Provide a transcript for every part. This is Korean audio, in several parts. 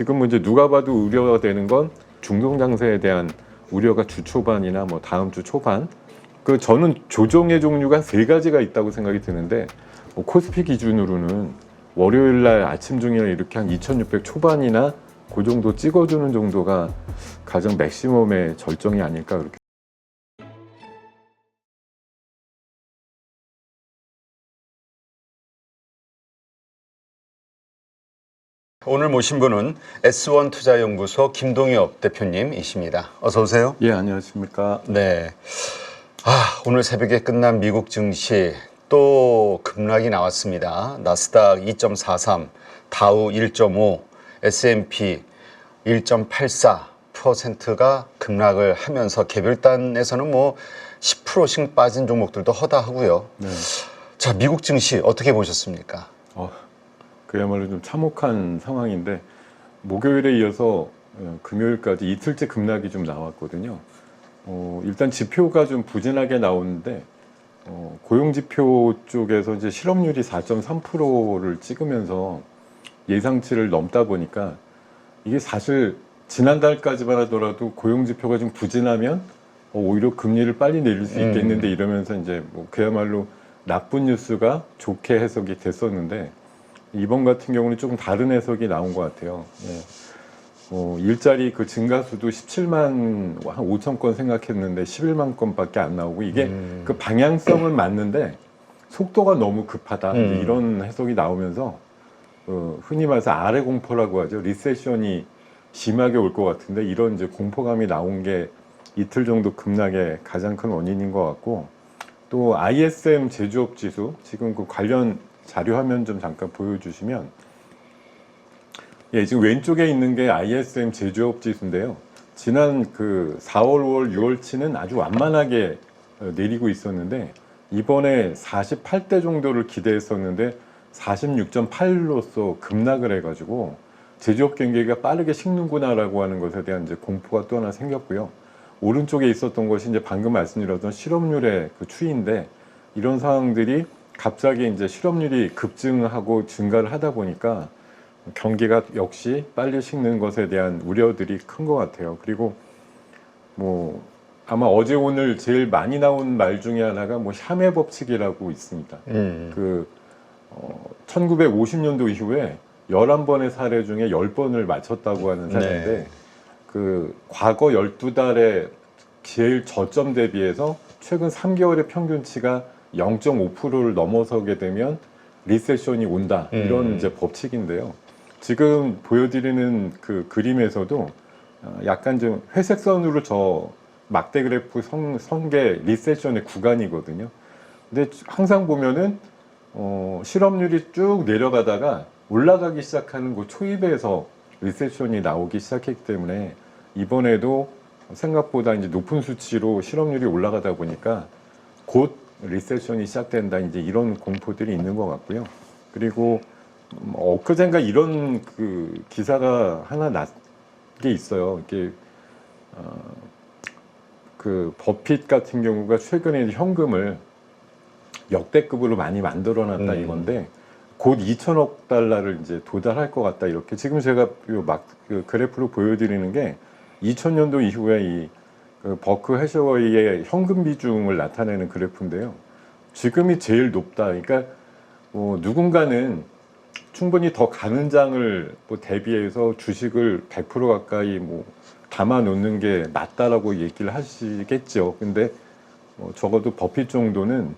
지금 이제 누가 봐도 우려가 되는 건 중동 장세에 대한 우려가 주 초반이나 뭐 다음 주 초반. 저는 조정의 종류가 한 3가지가 있다고 생각이 드는데, 뭐 코스피 기준으로는 월요일 날 아침 중이나 이렇게 한 2600 초반이나 그 정도 찍어주는 정도가 가장 맥시멈의 절정이 아닐까 그렇게. 오늘 모신 분은 S1투자연구소 김동엽 대표님이십니다. 어서 오세요. 예, 안녕하십니까. 네. 오늘 새벽에 끝난 미국 증시 또 급락이 나왔습니다. 나스닥 2.43, 다우 1.5, S&P 1.84%가 급락을 하면서 개별단에서는 뭐 10%씩 빠진 종목들도 허다하고요. 네. 자, 미국 증시 어떻게 보셨습니까? 그야말로 좀 참혹한 상황인데, 목요일에 이어서 금요일까지 이틀째 급락이 좀 나왔거든요. 일단 지표가 좀 부진하게 나오는데, 고용지표 쪽에서 이제 실업률이 4.3%를 찍으면서 예상치를 넘다 보니까, 이게 사실 지난달까지만 하더라도 고용지표가 좀 부진하면 오히려 금리를 빨리 내릴 수 있겠는데 이러면서 이제 뭐 그야말로 나쁜 뉴스가 좋게 해석이 됐었는데, 이번 같은 경우는 조금 다른 해석이 나온 것 같아요. 일자리 그 증가수도 17만 한 5천 건 생각했는데 11만 건밖에 안 나오고, 이게 그 방향성은 맞는데 속도가 너무 급하다, 이런 해석이 나오면서 흔히 말해서 아래 공포라고 하죠. 리세션이 심하게 올 것 같은데, 이런 이제 공포감이 나온 게 이틀 정도 급락의 가장 큰 원인인 것 같고, 또 ISM 제조업 지수, 지금 그 관련 자료 화면 좀 잠깐 보여주시면, 예, 지금 왼쪽에 있는 게 ISM 제조업 지수인데요. 지난 그 4월, 5월, 6월치는 아주 완만하게 내리고 있었는데, 이번에 48대 정도를 기대했었는데 46.8로서 급락을 해가지고 제조업 경기가 빠르게 식는구나라고 하는 것에 대한 이제 공포가 또 하나 생겼고요. 오른쪽에 있었던 것이 이제 방금 말씀드렸던 실업률의 그 추이인데, 이런 상황들이 갑자기 이제 실업률이 급증하고 증가를 하다 보니까 경기가 역시 빨리 식는 것에 대한 우려들이 큰 것 같아요. 그리고 뭐 아마 어제 오늘 제일 많이 나온 말 중에 하나가 뭐 샤메 법칙이라고 있습니다. 1950년도 이후에 11번의 사례 중에 10번을 맞췄다고 하는 사례인데, 네. 그 과거 12달의 제일 저점 대비해서 최근 3개월의 평균치가 0.5%를 넘어서게 되면 리세션이 온다, 이런 이제 법칙인데요. 지금 보여드리는 그 그림에서도 약간 좀 회색 선으로 저 막대 그래프 선게 리세션의 구간이거든요. 근데 항상 보면은 실업률이 쭉 내려가다가 올라가기 시작하는 그 초입에서 리세션이 나오기 시작했기 때문에, 이번에도 생각보다 이제 높은 수치로 실업률이 올라가다 보니까 곧 리세션이 시작된다, 이제 이런 공포들이 있는 것 같고요. 그리고 엊그젠가 이런 그 기사가 하나 난 게 있어요. 이게 그 버핏 같은 경우가 최근에 현금을 역대급으로 많이 만들어놨다, 이건데 곧 2천억 달러를 이제 도달할 것 같다, 이렇게. 지금 제가 그 그래프로 보여드리는 게 2000년도 이후에 이 그 버크 해셔웨이의 현금 비중을 나타내는 그래프인데요. 지금이 제일 높다. 그러니까 누군가는 충분히 더 가는 장을 뭐 대비해서 주식을 100% 가까이 뭐 담아 놓는 게 낫다라고 얘기를 하시겠죠. 근데 적어도 버핏 정도는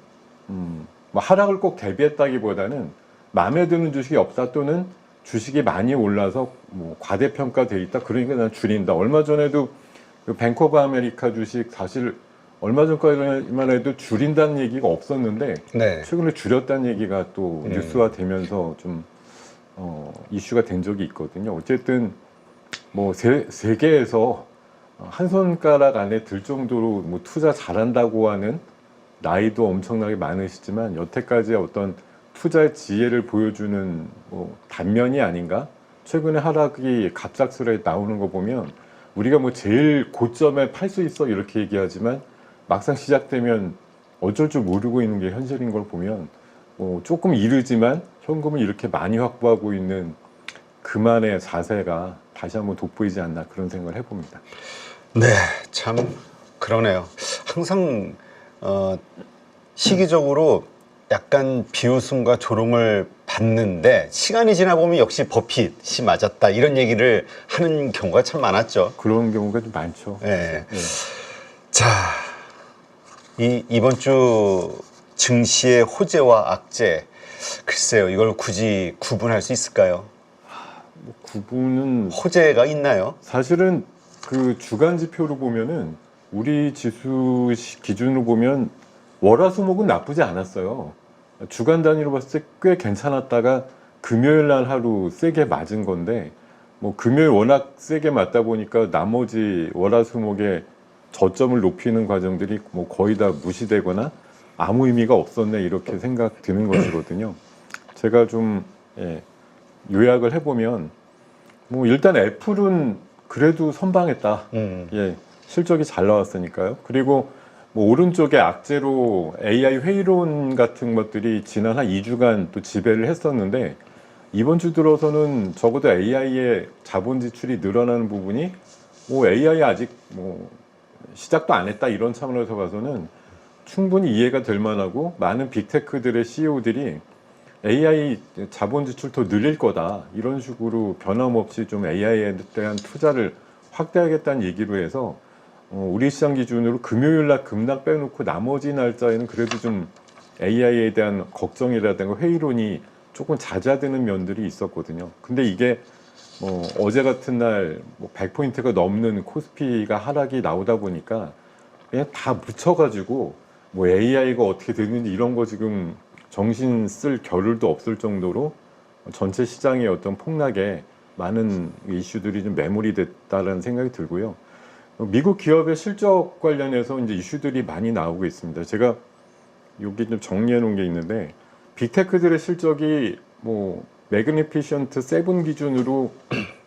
뭐 하락을 꼭 대비했다기보다는 마음에 드는 주식이 없다, 또는 주식이 많이 올라서 뭐 과대평가돼 있다, 그러니까 난 줄인다. 얼마 전에도 그 뱅크 오브 아메리카 주식, 사실 얼마 전까지만 해도 줄인다는 얘기가 없었는데, 네. 최근에 줄였다는 얘기가 또 뉴스화 되면서 좀 이슈가 된 적이 있거든요. 어쨌든 뭐 세계에서 한 손가락 안에 들 정도로 뭐 투자 잘한다고 하는, 나이도 엄청나게 많으시지만 여태까지의 어떤 투자의 지혜를 보여주는 뭐 단면이 아닌가. 최근에 하락이 갑작스레 나오는 거 보면, 우리가 뭐 제일 고점에 팔 수 있어 이렇게 얘기하지만 막상 시작되면 어쩔 줄 모르고 있는 게 현실인 걸 보면, 조금 이르지만 현금을 이렇게 많이 확보하고 있는 그만의 자세가 다시 한번 돋보이지 않나 그런 생각을 해봅니다. 네, 참 그러네요. 항상 시기적으로 약간 비웃음과 조롱을 받는데 시간이 지나 보면 역시 버핏이 맞았다 이런 얘기를 하는 경우가 참 많았죠. 그런 경우가 좀 많죠. 네. 네. 자, 이번 주 증시의 호재와 악재, 글쎄요, 이걸 굳이 구분할 수 있을까요? 뭐 구분은 호재가 있나요? 사실은 그 주간 지표로 보면은 우리 지수 기준으로 보면 월화수목은 나쁘지 않았어요. 주간 단위로 봤을 때 꽤 괜찮았다가 금요일 날 하루 세게 맞은 건데 뭐 금요일 워낙 세게 맞다 보니까 나머지 월화수목의 저점을 높이는 과정들이 뭐 거의 다 무시되거나 아무 의미가 없었네 이렇게 생각 드는 것이거든요. 제가 좀 요약을 해보면 뭐 일단 애플은 그래도 선방했다. 예, 실적이 잘 나왔으니까요. 그리고 뭐 오른쪽에 악재로 AI 회의론 같은 것들이 지난 한 2주간 또 지배를 했었는데 이번 주 들어서는 적어도 AI의 자본 지출이 늘어나는 부분이 뭐 AI 아직 뭐 시작도 안 했다 이런 차원에서 봐서는 충분히 이해가 될 만하고 많은 빅테크들의 CEO들이 AI 자본 지출 더 늘릴 거다 이런 식으로 변함없이 좀 AI에 대한 투자를 확대하겠다는 얘기로 해서 우리 시장 기준으로 금요일 날 급락 빼놓고 나머지 날짜에는 그래도 좀 AI에 대한 걱정이라든가 회의론이 조금 잦아드는 면들이 있었거든요. 근데 이게 어제 같은 날 100포인트가 넘는 코스피가 하락이 나오다 보니까 그냥 다 묻혀가지고 뭐 AI가 어떻게 되는지 이런 거 지금 정신 쓸 겨를도 없을 정도로 전체 시장의 어떤 폭락에 많은 이슈들이 좀 매몰이 됐다라는 생각이 들고요. 미국 기업의 실적 관련해서 이제 이슈들이 많이 나오고 있습니다. 제가 여기 좀 정리해 놓은 게 있는데 빅테크들의 실적이 뭐 매그니피션트 7 기준으로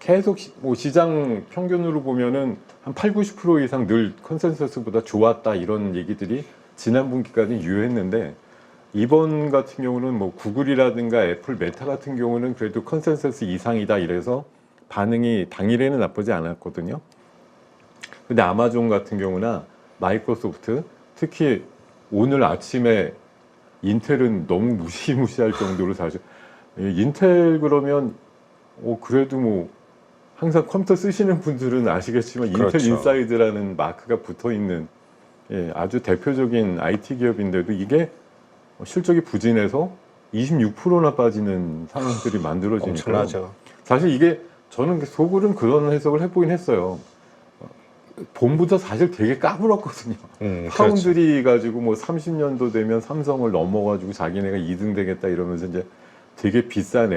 계속 뭐 시장 평균으로 보면은 한 8-90% 이상 늘 컨센서스보다 좋았다 이런 얘기들이 지난 분기까지 유효했는데 이번 같은 경우는 뭐 구글이라든가 애플, 메타 같은 경우는 그래도 컨센서스 이상이다 이래서 반응이 당일에는 나쁘지 않았거든요. 근데 아마존 같은 경우나 마이크로소프트 특히 오늘 아침에 인텔은 너무 무시무시할 정도로 사실 인텔 그러면 그래도 뭐 항상 컴퓨터 쓰시는 분들은 아시겠지만 그렇죠. 인텔 인사이드라는 마크가 붙어 있는 아주 대표적인 IT 기업인데도 이게 실적이 부진해서 26%나 빠지는 상황들이 만들어지니까 엄청나죠. 사실 이게 저는 속으로는 그런 해석을 해보긴 했어요. 봄부터 사실 되게 까불었거든요. 파운드리 가지고 뭐 30년도 되면 삼성을 넘어가지고 자기네가 2등 되겠다 이러면서 이제 되게 비싼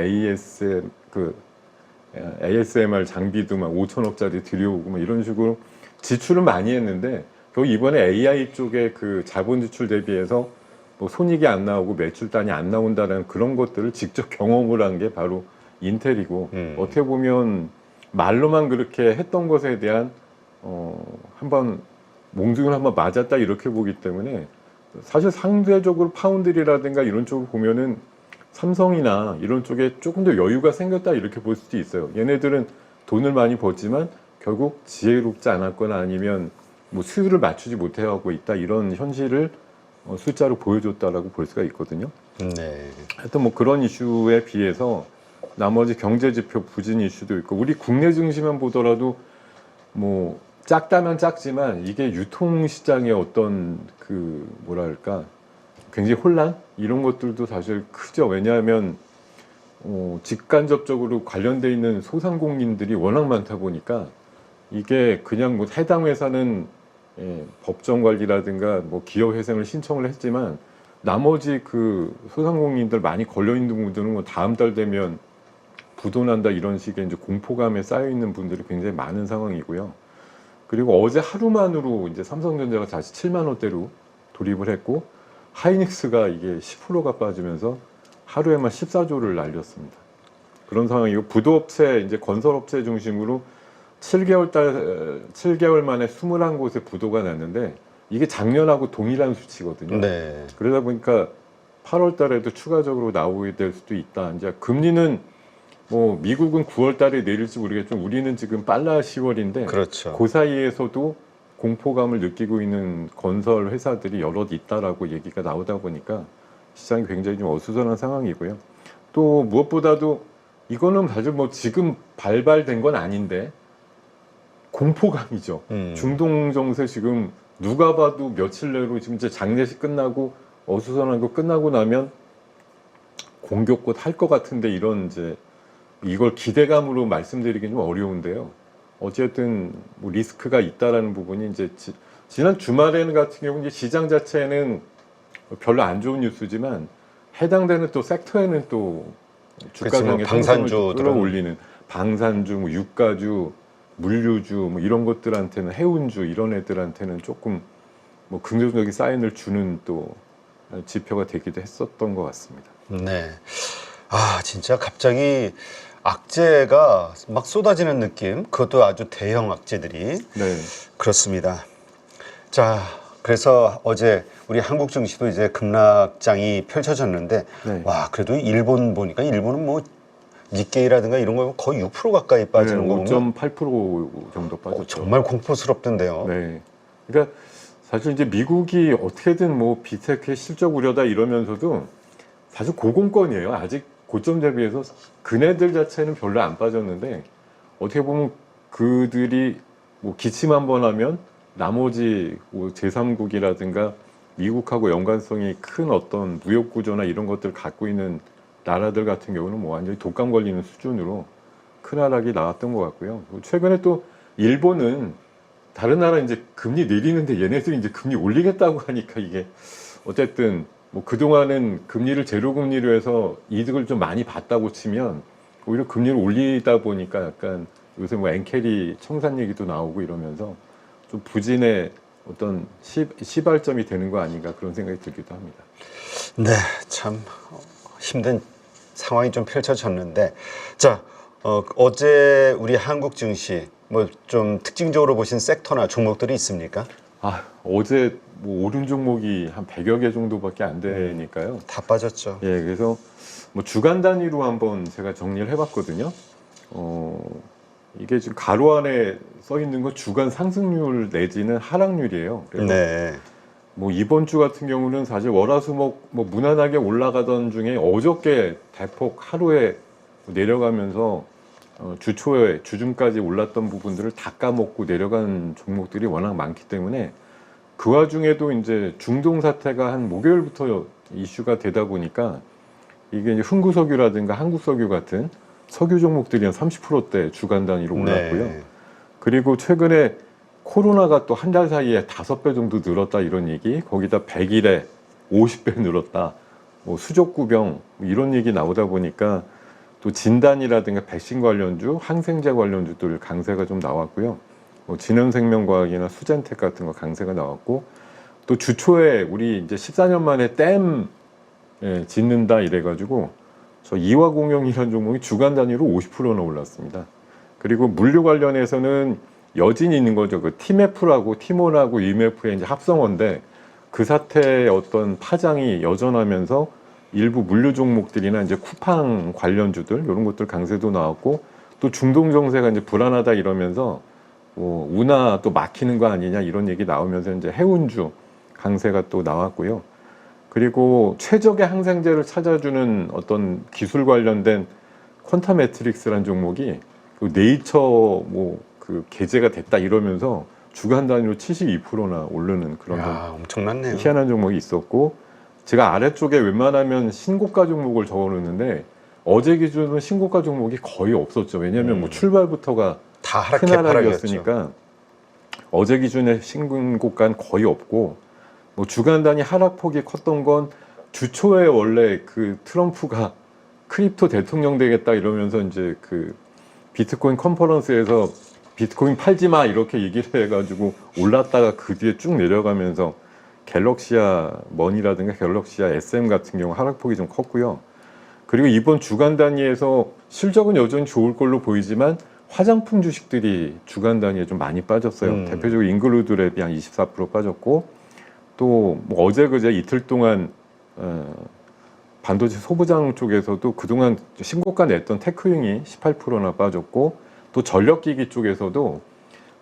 ASMR 장비도 막 5천억짜리 들여오고 막 이런 식으로 지출을 많이 했는데 결국 이번에 AI 쪽에 그 자본 지출 대비해서 뭐 손익이 안 나오고 매출단이 안 나온다는 그런 것들을 직접 경험을 한 게 바로 인텔이고 어떻게 보면 말로만 그렇게 했던 것에 대한 한번 몽둥이를 한번 맞았다 이렇게 보기 때문에 사실 상대적으로 파운드리라든가 이런 쪽을 보면은 삼성이나 이런 쪽에 조금 더 여유가 생겼다 이렇게 볼 수도 있어요. 얘네들은 돈을 많이 벌지만 결국 지혜롭지 않았거나 아니면 뭐 수율을 맞추지 못하고 있다 이런 현실을 숫자로 보여줬다라고 볼 수가 있거든요. 네. 하여튼 뭐 그런 이슈에 비해서 나머지 경제 지표 부진 이슈도 있고 우리 국내 증시만 보더라도 뭐 작다면 작지만 이게 유통 시장의 어떤 그 뭐랄까 굉장히 혼란 이런 것들도 사실 크죠. 왜냐하면 직간접적으로 관련돼 있는 소상공인들이 워낙 많다 보니까 이게 그냥 뭐 해당 회사는 법정 관리라든가 뭐 기업 회생을 신청을 했지만 나머지 그 소상공인들 많이 걸려 있는 분들은 뭐 다음 달 되면 부도난다 이런 식의 이제 공포감에 쌓여 있는 분들이 굉장히 많은 상황이고요. 그리고 어제 하루만으로 이제 삼성전자가 다시 7만 원대로 돌입을 했고 하이닉스가 이게 10%가 빠지면서 하루에만 14조를 날렸습니다. 그런 상황이고 부도업체 이제 건설업체 중심으로 7개월 만에 21곳에 부도가 났는데 이게 작년하고 동일한 수치거든요. 네. 그러다 보니까 8월 달에도 추가적으로 나오게 될 수도 있다. 이제 금리는 뭐 미국은 9월 달에 내릴지 모르겠지만 우리는 지금 빨라 10월인데 그렇죠. 그 사이에서도 공포감을 느끼고 있는 건설 회사들이 여럿 있다라고 얘기가 나오다 보니까 시장이 굉장히 좀 어수선한 상황이고요. 또 무엇보다도 이거는 사실 뭐 지금 발발된 건 아닌데 공포감이죠. 중동 정세 지금 누가 봐도 며칠 내로 지금 이제 장례식 끝나고 어수선한 거 끝나고 나면 공격 곧 할 것 같은데 이런 이제 이걸 기대감으로 말씀드리기는 좀 어려운데요. 어쨌든 뭐 리스크가 있다라는 부분이 이제 지난 주말에는 같은 경우 이제 시장 자체는 별로 안 좋은 뉴스지만 해당되는 또 섹터에는 또 주가장에 방산주들은 끌어올리는 방산주, 뭐 유가주, 물류주 뭐 이런 것들한테는 해운주 이런 애들한테는 조금 뭐 긍정적인 사인을 주는 또 지표가 되기도 했었던 것 같습니다. 네. 아, 진짜 갑자기 악재가 막 쏟아지는 느낌. 그것도 아주 대형 악재들이. 네. 그렇습니다. 자, 그래서 어제 우리 한국 증시도 이제 급락장이 펼쳐졌는데, 네. 와, 그래도 일본 보니까 일본은 뭐 니케이라든가 이런 거 거의 6% 가까이 빠지는 거 보면 5.8% 정도 빠졌죠. 정말 공포스럽던데요. 네. 그러니까 사실 이제 미국이 어떻게든 뭐 비테크의 실적 우려다 이러면서도 사실 고공권이에요. 아직 고점 대비해서 그네들 자체는 별로 안 빠졌는데 어떻게 보면 그들이 뭐 기침 한번 하면 나머지 뭐 제3국이라든가 미국하고 연관성이 큰 어떤 무역 구조나 이런 것들을 갖고 있는 나라들 같은 경우는 뭐 완전히 독감 걸리는 수준으로 큰 하락이 나왔던 것 같고요. 최근에 또 일본은 다른 나라 이제 금리 내리는데 얘네들이 이제 금리 올리겠다고 하니까 이게 어쨌든 뭐 그동안은 금리를 제로 금리로 해서 이득을 좀 많이 봤다고 치면 오히려 금리를 올리다 보니까 약간 요새 뭐 엔캐리 청산 얘기도 나오고 이러면서 좀 부진의 어떤 시발점이 되는 거 아닌가 그런 생각이 들기도 합니다. 네, 참 힘든 상황이 좀 펼쳐졌는데, 자, 어제 우리 한국 증시 뭐 좀 특징적으로 보신 섹터나 종목들이 있습니까? 아, 어제 뭐 오른 종목이 한 100여 개 정도밖에 안 되니까요. 다 빠졌죠. 예, 그래서 뭐 주간 단위로 한번 제가 정리를 해봤거든요. 이게 지금 가로 안에 써 있는 건 주간 상승률 내지는 하락률이에요. 그래서 네. 뭐 이번 주 같은 경우는 사실 월화수목 뭐 무난하게 올라가던 중에 어저께 대폭 하루에 내려가면서 주 초에 주중까지 올랐던 부분들을 다 까먹고 내려간 종목들이 워낙 많기 때문에 그 와중에도 이제 중동 사태가 한 목요일부터 이슈가 되다 보니까 이게 이제 흥구석유라든가 한국석유 같은 석유 종목들이 한 30%대 주간 단위로 올랐고요. 네. 그리고 최근에 코로나가 또 한 달 사이에 5배 정도 늘었다 이런 얘기, 거기다 100일에 50배 늘었다, 뭐 수족구병 이런 얘기 나오다 보니까 또 진단이라든가 백신 관련주, 항생제 관련주들 강세가 좀 나왔고요. 뭐 진원생명과학이나 수젠텍 같은 거 강세가 나왔고, 또 주초에 우리 이제 14년 만에 댐 짓는다 이래가지고 저 이화공영이라는 종목이 주간 단위로 50%나 올랐습니다. 그리고 물류 관련해서는 여진이 있는 거죠. 그 티메프라고 티몬하고 이메프의 이제 합성어인데 그 사태의 어떤 파장이 여전하면서 일부 물류 종목들이나 이제 쿠팡 관련주들 이런 것들 강세도 나왔고, 또 중동 정세가 이제 불안하다 이러면서 뭐 운하 또 막히는 거 아니냐 이런 얘기 나오면서 이제 해운주 강세가 또 나왔고요. 그리고 최적의 항생제를 찾아주는 어떤 기술 관련된 퀀타 매트릭스라는 종목이 그 네이처 뭐 그 게재가 됐다 이러면서 주간 단위로 72%나 오르는 그런 엄청났네요. 희한한 종목이 있었고, 제가 아래쪽에 웬만하면 신고가 종목을 적어놓는데 어제 기준으로 신고가 종목이 거의 없었죠. 왜냐하면 뭐 출발부터가 다 큰 하락했죠. 하락이었으니까 어제 기준에 신고가는 거의 없고, 뭐 주간 단위 하락폭이 컸던 건 주초에 원래 그 트럼프가 크립토 대통령 되겠다 이러면서 이제 그 비트코인 컨퍼런스에서 비트코인 팔지 마 이렇게 얘기를 해가지고 올랐다가 그 뒤에 쭉 내려가면서 갤럭시아 머니라든가 갤럭시아 SM 같은 경우 하락폭이 좀 컸고요. 그리고 이번 주간 단위에서 실적은 여전히 좋을 걸로 보이지만 화장품 주식들이 주간 단위에 좀 많이 빠졌어요. 대표적으로 잉글루드랩이 한 24% 빠졌고, 또 뭐 어제 그제 이틀 동안 반도체 소부장 쪽에서도 그동안 신고가 냈던 테크윙이 18%나 빠졌고 또 전력기기 쪽에서도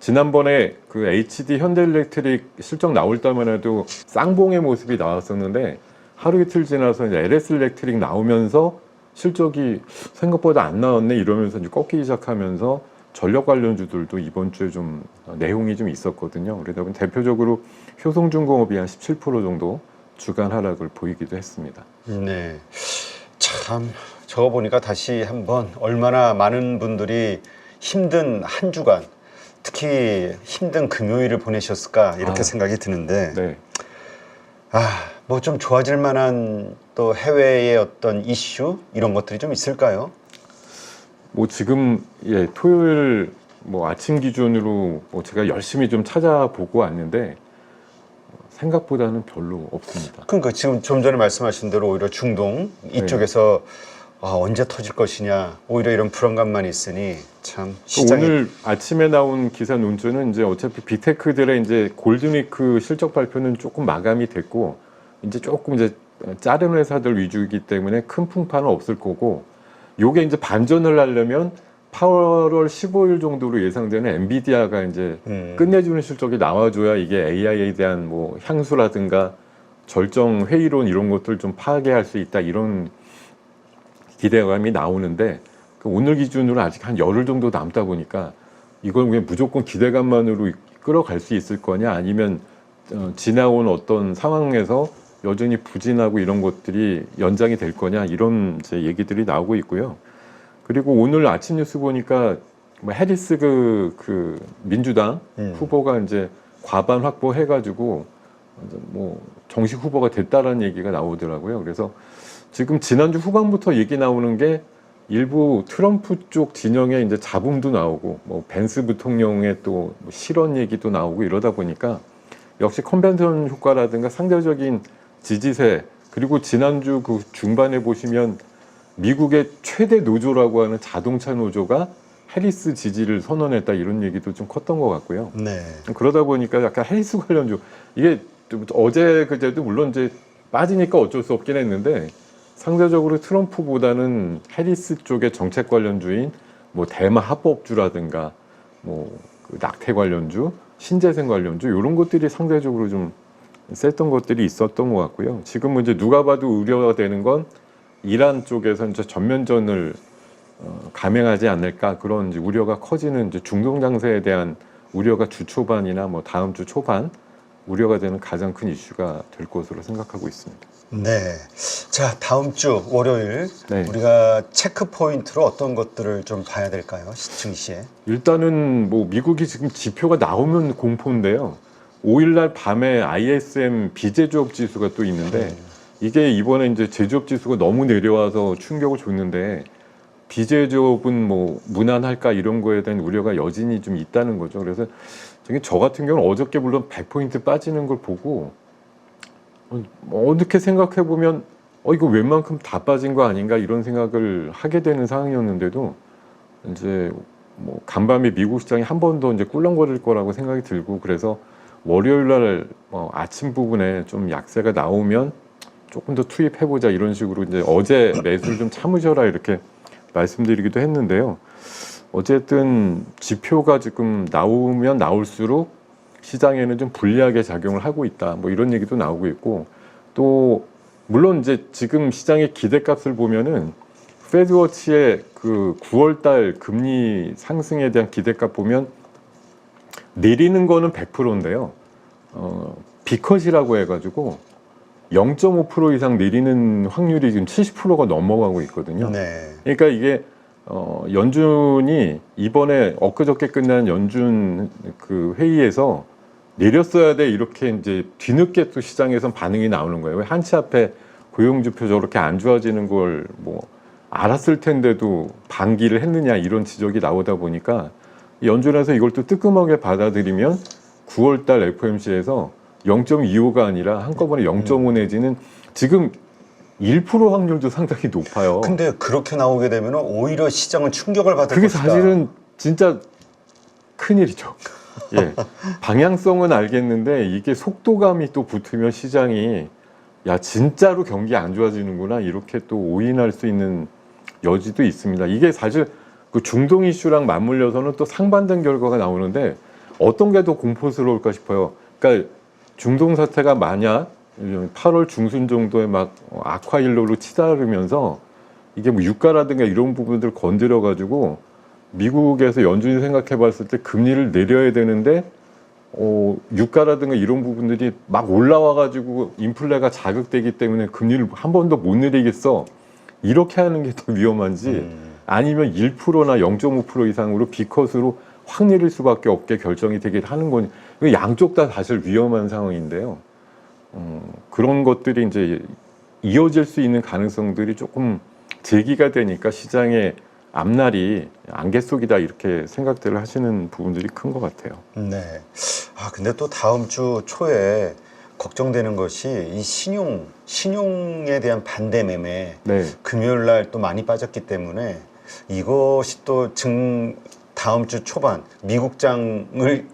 지난번에 그 HD 현대일렉트릭 실적 나올 때만 해도 쌍봉의 모습이 나왔었는데 하루 이틀 지나서 이제 LS 일렉트릭 나오면서 실적이 생각보다 안 나왔네 이러면서 이제 꺾이기 시작하면서 전력 관련주들도 이번 주에 좀 내용이 좀 있었거든요. 그러다 보니 대표적으로 효성중공업이 한 17% 정도 주간 하락을 보이기도 했습니다. 네, 참 저거 보니까 다시 한번 얼마나 많은 분들이 힘든 한 주간, 특히 힘든 금요일을 보내셨을까 이렇게 생각이 드는데, 네. 뭐 좀 좋아질 만한 또 해외의 어떤 이슈 이런 것들이 좀 있을까요? 뭐 지금 토요일 뭐 아침 기준으로 뭐 제가 열심히 좀 찾아보고 왔는데 생각보다는 별로 없습니다. 그러니까 지금 좀 전에 말씀하신 대로 오히려 중동 이쪽에서 언제 터질 것이냐 오히려 이런 불안감만 있으니 참 시장이 오늘 아침에 나온 기사 논조는 이제 어차피 빅테크들의 이제 골든위크 실적 발표는 조금 마감이 됐고 이제 조금 이제 작은 회사들 위주이기 때문에 큰 풍파는 없을 거고 요게 이제 반전을 하려면 8월 15일 정도로 예상되는 엔비디아가 이제 끝내주는 실적이 나와줘야 이게 AI에 대한 뭐 향수라든가 절정 회의론 이런 것들 좀 파괴할 수 있다 이런 기대감이 나오는데 오늘 기준으로 아직 한 열흘 정도 남다 보니까 이걸 그냥 무조건 기대감만으로 끌어갈 수 있을 거냐 아니면 지나온 어떤 상황에서 여전히 부진하고 이런 것들이 연장이 될 거냐 이런 이제 얘기들이 나오고 있고요. 그리고 오늘 아침 뉴스 보니까 뭐 해리스 그 민주당 후보가 이제 과반 확보해가지고 뭐 정식 후보가 됐다라는 얘기가 나오더라고요. 그래서 지금 지난주 후반부터 얘기 나오는 게 일부 트럼프 쪽 진영의 이제 잡음도 나오고 뭐 벤스 부통령의 또 실언 얘기도 나오고 이러다 보니까 역시 컨벤션 효과라든가 상대적인 지지세 그리고 지난주 그 중반에 보시면 미국의 최대 노조라고 하는 자동차 노조가 해리스 지지를 선언했다 이런 얘기도 좀 컸던 것 같고요. 네. 그러다 보니까 약간 해리스 관련주 이게 어제 그제도 물론 이제 빠지니까 어쩔 수 없긴 했는데 상대적으로 트럼프보다는 해리스 쪽의 정책 관련주인 뭐 대마 합법주라든가 뭐그 낙태 관련주, 신재생 관련주 이런 것들이 상대적으로 좀 셌던 것들이 있었던 것 같고요. 지금 이제 누가 봐도 우려가 되는 건 이란 쪽에서 이제 전면전을 감행하지 않을까 그런 이제 우려가 커지는 이제 중동 장세에 대한 우려가 주 초반이나 뭐 다음 주 초반 우려가 되는 가장 큰 이슈가 될 것으로 생각하고 있습니다. 네. 자, 다음 주 월요일 네. 우리가 체크 포인트로 어떤 것들을 좀 봐야 될까요? 증시에. 일단은 뭐 미국이 지금 지표가 나오면 공포인데요. 5일날 밤에 ISM 비제조업 지수가 또 있는데 이게 이번에 이제 제조업 지수가 너무 내려와서 충격을 줬는데 비제조업은 뭐 무난할까 이런 거에 대한 우려가 여전히 좀 있다는 거죠. 그래서 저 같은 경우는 어저께 물론 100포인트 빠지는 걸 보고 어떻게 생각해 보면 이거 웬만큼 다 빠진 거 아닌가 이런 생각을 하게 되는 상황이었는데도 이제 뭐 간밤에 미국 시장이 한 번 더 이제 꿀렁거릴 거라고 생각이 들고 그래서 월요일 날 아침 부분에 좀 약세가 나오면 조금 더 투입해보자 이런 식으로 이제 어제 매수를 좀 참으셔라 이렇게 말씀드리기도 했는데요. 어쨌든 지표가 지금 나오면 나올수록 시장에는 좀 불리하게 작용을 하고 있다. 뭐 이런 얘기도 나오고 있고 또 물론 이제 지금 시장의 기대값을 보면은 페드워치의 그 9월달 금리 상승에 대한 기대값 보면 내리는 거는 100%인데요. 비컷이라고 해가지고 0.5% 이상 내리는 확률이 지금 70%가 넘어가고 있거든요. 네. 그러니까 이게 연준이 이번에 엊그저께 끝난 연준 그 회의에서 내렸어야 돼 이렇게 이제 뒤늦게 또 시장에선 반응이 나오는 거예요. 왜 한치 앞에 고용지표 저렇게 안 좋아지는 걸 뭐 알았을 텐데도 반기를 했느냐 이런 지적이 나오다 보니까 연준에서 이걸 또 뜨끔하게 받아들이면 9월달 FOMC에서 0.25가 아니라 한꺼번에 0.5 내지는 지금 1% 확률도 상당히 높아요. 근데 그렇게 나오게 되면 오히려 시장은 충격을 받을 그게 것이다. 사실은 진짜 큰일이죠. 예. 방향성은 알겠는데 이게 속도감이 또 붙으면 시장이 야 진짜로 경기 안 좋아지는구나 이렇게 또 오인할 수 있는 여지도 있습니다. 이게 사실 그 중동 이슈랑 맞물려서는 또 상반된 결과가 나오는데 어떤 게 더 공포스러울까 싶어요. 그러니까 중동 사태가 만약 8월 중순 정도에 막 악화일로로 치달으면서 이게 뭐 유가라든가 이런 부분들 건드려 가지고 미국에서 연준이 생각해 봤을 때 금리를 내려야 되는데 유가라든가 이런 부분들이 막 올라와 가지고 인플레가 자극되기 때문에 금리를 한 번 더 못 내리겠어. 이렇게 하는 게 더 위험한지 아니면 1%나 0.5% 이상으로 B컷으로 확 내릴 수밖에 없게 결정이 되게 하는 거니 양쪽 다 사실 위험한 상황인데요. 그런 것들이 이제 이어질 수 있는 가능성들이 조금 제기가 되니까 시장의 앞날이 안개 속이다 이렇게 생각들을 하시는 부분들이 큰 것 같아요. 네. 근데 또 다음 주 초에 걱정되는 것이 이 신용에 대한 반대 매매. 네. 금요일 날 또 많이 빠졌기 때문에 이것이 또 다음 주 초반 미국장을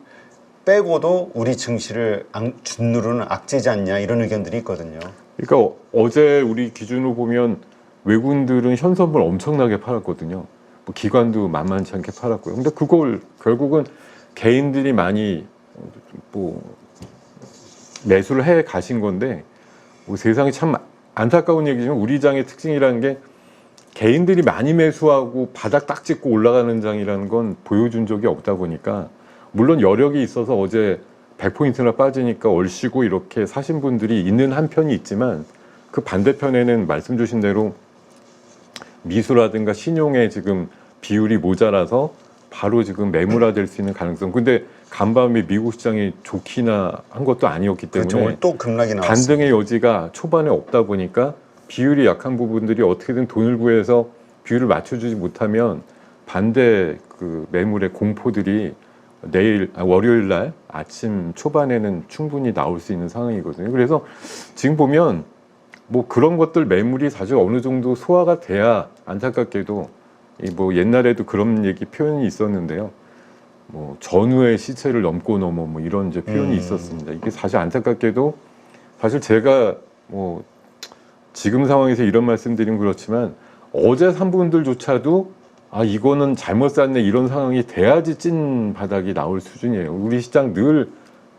빼고도 우리 증시를 짓누르는 악재지 않냐 이런 의견들이 있거든요. 그러니까 어제 우리 기준으로 보면 외국인들은 현선물 엄청나게 팔았거든요. 뭐 기관도 만만치 않게 팔았고요. 근데 그걸 결국은 개인들이 많이 뭐 매수를 해 가신 건데 뭐 세상이 참 안타까운 얘기지만 우리 장의 특징이라는 게 개인들이 많이 매수하고 바닥 딱 찍고 올라가는 장이라는 건 보여준 적이 없다 보니까 물론 여력이 있어서 어제 100포인트나 빠지니까 얼씨고 이렇게 사신 분들이 있는 한편이 있지만 그 반대편에는 말씀 주신 대로 미수라든가 신용에 지금 비율이 모자라서 바로 지금 매물화될 수 있는 가능성. 근데 간밤에 미국 시장이 좋기나 한 것도 아니었기 때문에 그렇죠. 오늘 또 급락이 나왔어요. 반등의 여지가 초반에 없다 보니까 비율이 약한 부분들이 어떻게든 돈을 구해서 비율을 맞춰주지 못하면 반대 그 매물의 공포들이 월요일 날 아침 초반에는 충분히 나올 수 있는 상황이거든요. 그래서 지금 보면 뭐 그런 것들 매물이 사실 어느 정도 소화가 돼야 안타깝게도 뭐 옛날에도 그런 얘기 표현이 있었는데요. 뭐 전후의 시체를 넘고 넘어 뭐 이런 이제 표현이 있었습니다. 이게 사실 안타깝게도 사실 제가 뭐 지금 상황에서 이런 말씀드리면 그렇지만 어제 산 분들조차도 이거는 잘못 샀네 이런 상황이 돼야지 찐 바닥이 나올 수준이에요. 우리 시장 늘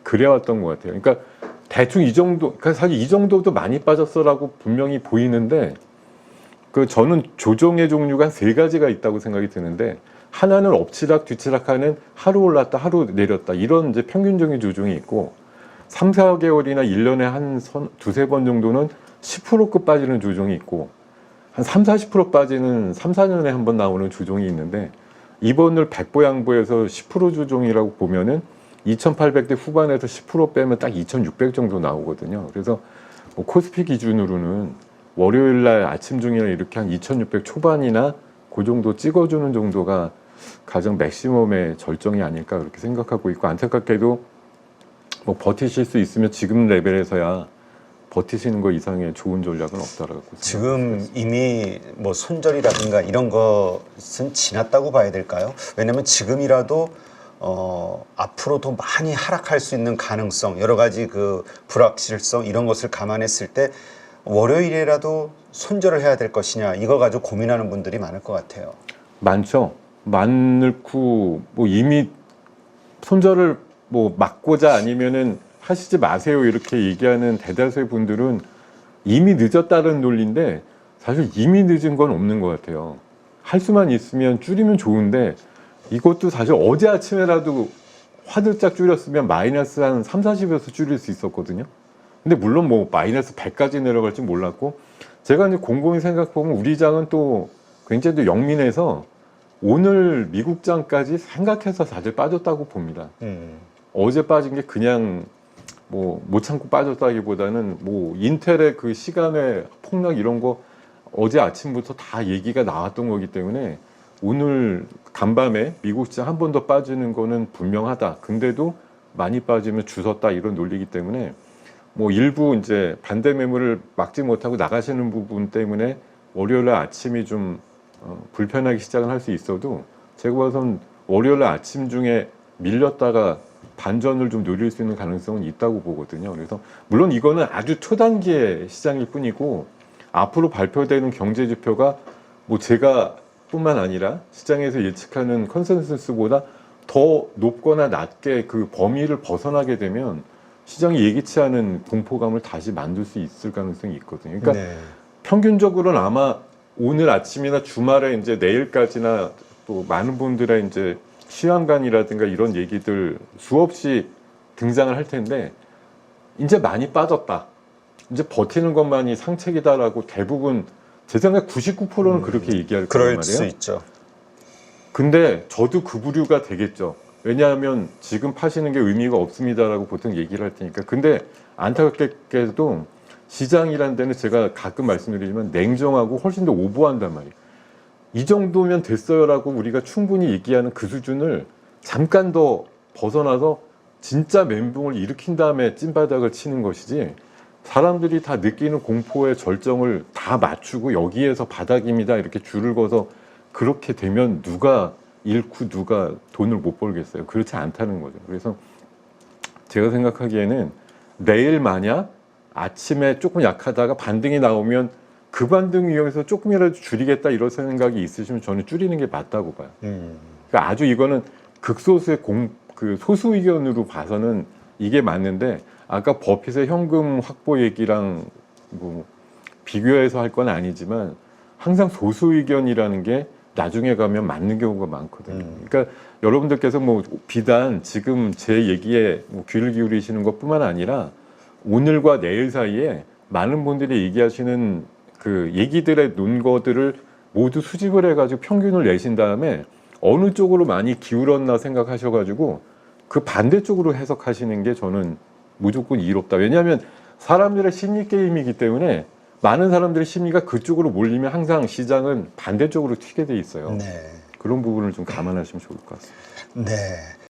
그래왔던 것 같아요. 그러니까 대충 이 정도, 그러니까 사실 이 정도도 많이 빠졌어라고 분명히 보이는데 그 저는 조정의 종류가 한 3가지가 있다고 생각이 드는데 하나는 엎치락 뒤치락하는 하루 올랐다 하루 내렸다 이런 이제 평균적인 조정이 있고 3, 4개월이나 1년에 한 두세 번 정도는 10%급 빠지는 조정이 있고 한 3, 40% 빠지는 3, 4년에 한 번 나오는 조정이 있는데 이번을 백보양보해서 10% 조정이라고 보면은 2,800대 후반에서 10% 빼면 딱 2,600 정도 나오거든요. 그래서 뭐 코스피 기준으로는 월요일 날 아침 중이나 이렇게 한 2,600 초반이나 그 정도 찍어주는 정도가 가장 맥시멈의 절정이 아닐까 그렇게 생각하고 있고 안타깝게도 뭐 버티실 수 있으면 지금 레벨에서야 버티시는 거 이상의 좋은 전략은 없다라고 지금 이미 뭐 손절이라든가 이런 것은 지났다고 봐야 될까요? 왜냐하면 지금이라도 앞으로 더 많이 하락할 수 있는 가능성, 여러 가지 그 불확실성 이런 것을 감안했을 때 월요일이라도 손절을 해야 될 것이냐 이거 가지고 고민하는 분들이 많을 것 같아요. 많죠. 많고 뭐 이미 손절을 뭐 막고자 아니면은 하시지 마세요 이렇게 얘기하는 대다수의 분들은 이미 늦었다는 논리인데 사실 이미 늦은 건 없는 것 같아요. 할 수만 있으면 줄이면 좋은데 이것도 사실 어제 아침에라도 화들짝 줄였으면 마이너스 한 3, 40에서 줄일 수 있었거든요. 근데 물론 뭐 마이너스 100까지 내려갈지 몰랐고 제가 이제 곰곰이 생각해보면 우리 장은 또 굉장히 또 영민해서 오늘 미국장까지 생각해서 다들 빠졌다고 봅니다. 어제 빠진 게 그냥 뭐 못 참고 빠졌다기보다는 뭐 인텔의 그 시간의 폭락 이런 거 어제 아침부터 다 얘기가 나왔던 거기 때문에 오늘 간밤에 미국 시장 한 번 더 빠지는 거는 분명하다. 근데도 많이 빠지면 주섰다 이런 논리이기 때문에 뭐 일부 이제 반대 매물을 막지 못하고 나가시는 부분 때문에 월요일 날 아침이 좀 불편하게 시작을 할 수 있어도 제가 봐선 월요일 날 아침 중에 밀렸다가 반전을 좀 노릴 수 있는 가능성은 있다고 보거든요. 그래서 물론 이거는 아주 초단기의 시장일 뿐이고 앞으로 발표되는 경제 지표가 뭐 제가 뿐만 아니라 시장에서 예측하는 컨센서스보다 더 높거나 낮게 그 범위를 벗어나게 되면 시장이 예기치 않은 공포감을 다시 만들 수 있을 가능성이 있거든요. 그러니까 네. 평균적으로는 아마 오늘 아침이나 주말에 이제 내일까지나 또 많은 분들의 이제 시황관이라든가 이런 얘기들 수없이 등장을 할 텐데 이제 많이 빠졌다. 이제 버티는 것만이 상책이다라고 대부분 제 생각 99%는 그렇게 얘기할 거란 그럴 말이에요. 수 있죠. 근데 저도 그 부류가 되겠죠. 왜냐하면 지금 파시는 게 의미가 없습니다라고 보통 얘기를 할 테니까. 근데 안타깝게도 시장이라는 데는 제가 가끔 말씀드리지만 냉정하고 훨씬 더 오버한단 말이에요. 이 정도면 됐어요라고 우리가 충분히 얘기하는 그 수준을 잠깐 더 벗어나서 진짜 멘붕을 일으킨 다음에 찐바닥을 치는 것이지, 사람들이 다 느끼는 공포의 절정을 다 맞추고 여기에서 바닥입니다 이렇게 줄을 그어서 그렇게 되면 누가 잃고 누가 돈을 못 벌겠어요. 그렇지 않다는 거죠. 그래서 제가 생각하기에는 내일 만약 아침에 조금 약하다가 반등이 나오면 그 반등 이용해서 조금이라도 줄이겠다 이런 생각이 있으시면 저는 줄이는 게 맞다고 봐요. 그러니까 아주 이거는 극소수의 그 소수 의견으로 봐서는 이게 맞는데, 아까 버핏의 현금 확보 얘기랑 뭐 비교해서 할 건 아니지만 항상 소수 의견이라는 게 나중에 가면 맞는 경우가 많거든요. 그러니까 여러분들께서 뭐 비단 지금 제 얘기에 뭐 귀를 기울이시는 것뿐만 아니라 오늘과 내일 사이에 많은 분들이 얘기하시는 그 얘기들의 논거들을 모두 수집을 해가지고 평균을 내신 다음에 어느 쪽으로 많이 기울었나 생각하셔가지고 그 반대쪽으로 해석하시는 게 저는 무조건 이롭다. 왜냐하면 사람들의 심리 게임이기 때문에 많은 사람들의 심리가 그쪽으로 몰리면 항상 시장은 반대쪽으로 튀게 돼 있어요. 네. 그런 부분을 좀 감안하시면 좋을 것 같습니다. 네.